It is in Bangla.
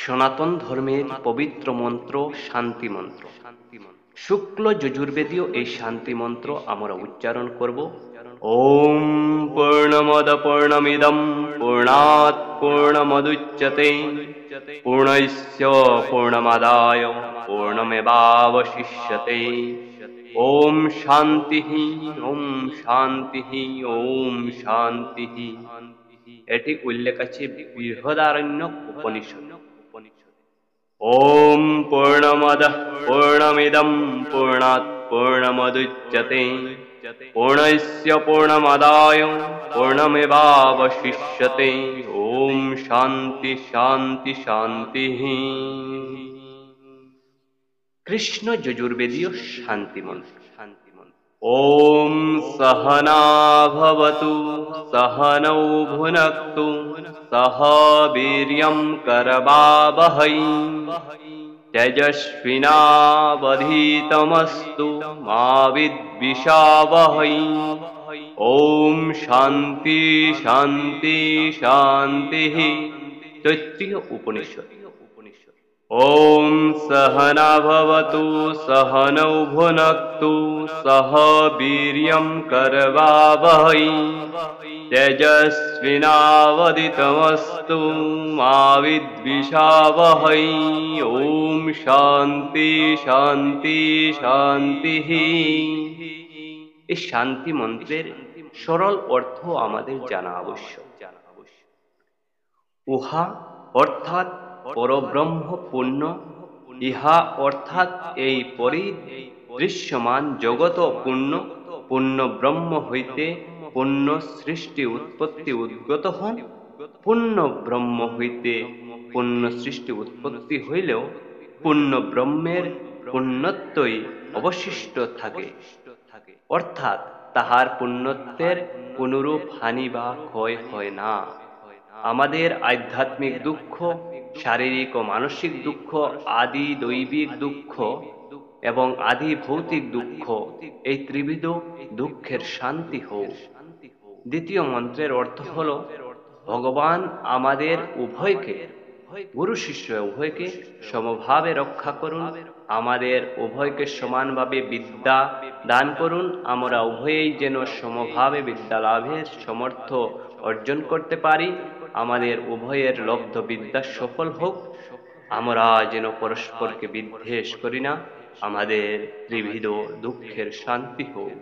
সনাতন ধর্মের পবিত্র মন্ত্র শান্তি মন্ত্র। শুক্ল যজুর্বেদীয় এই শান্তি মন্ত্র আমরা উচ্চারণ করব। ওম পূর্ণমদ পূর্ণমিদম পূর্ণাৎ পূর্ণমদুচ্যতে পূর্ণস্য পূর্ণমাদায় পূর্ণমেবাবশিষ্যতে। ওম শান্তি ওম শান্তি ওম শান্তি। এটি উল্লেখ আছে বৃহদারণ্যক উপনিষদ। ওম পূর্ণমদঃ পূর্ণমিদং পূর্ণাৎ পূর্ণমদুচ্যতে পূর্ণস্য পূর্ণমাদায় পূর্ণমেবাবশিষ্যতে। ওম শান্তি শান্তি শান্তি। কৃষ্ণ যজুর্বেদীয় শান্তি মন্ত্র। ওম সহনা ভবতু সহনৌ ভুনক্তু সহ বীর্যং করবাবহৈ তেজস্বিনাবধীতমস্তু মা বিদ্বিষাবহৈ। ওম শান্তি শান্তি শান্তি। তৈত্তিয় উপনিষদ। ওম সহনা ভবতু সহনৌ ভুনক্তু সহ বীর্যং করবাবহৈ তেজস্বিনাবধীতমস্তু মা বিদ্বিষাবহৈ। ওম শান্তি শান্তি শান্তি। এই শান্তি মন্ত্রের সরল অর্থ আমাদের জানা আবশ্যক। উহা অর্থাৎ পরব্রহ্ম পূর্ণ, ইহা অর্থাৎ এই পরিদৃশ্যমান জগৎ পূর্ণ। পূর্ণ ব্রহ্ম হইতে পূর্ণ সৃষ্টি উৎপত্তি উদ্গত হন। পূর্ণ ব্রহ্ম হইতে পূর্ণ সৃষ্টি উৎপত্তি হইলেও পূর্ণ ব্রহ্মের পূর্ণত্বই অবশিষ্ট থাকে, অর্থাৎ তাহার পূর্ণত্বের কোনরূপ হানি বা ক্ষয় হয় না। আমাদের আধ্যাত্মিক দুঃখ, শারীরিক ও মানসিক দুঃখ, আদি দৈবিক দুঃখ এবং আদি ভৌতিক দুঃখ, এই ত্রিবিধ দুঃখের শান্তি হোক। দ্বিতীয় মন্ত্রের অর্থ হল ভগবান আমাদের উভয়কে, গুরু শিষ্য উভয়কে সমভাবে রক্ষা করুন। আমাদের উভয়কে সমানভাবে বিদ্যা দান করুন। আমরা উভয়েই যেন সমভাবে বিদ্যা লাভের সমর্থ অর্জন করতে পারি। আমাদের উভয়ের লব্ধ বিদ্যা সফল হোক। আমরা যেন পরস্পরকে বিদ্বেষ করি না। আমাদের ত্রিবিধ দুঃখের শান্তি হোক।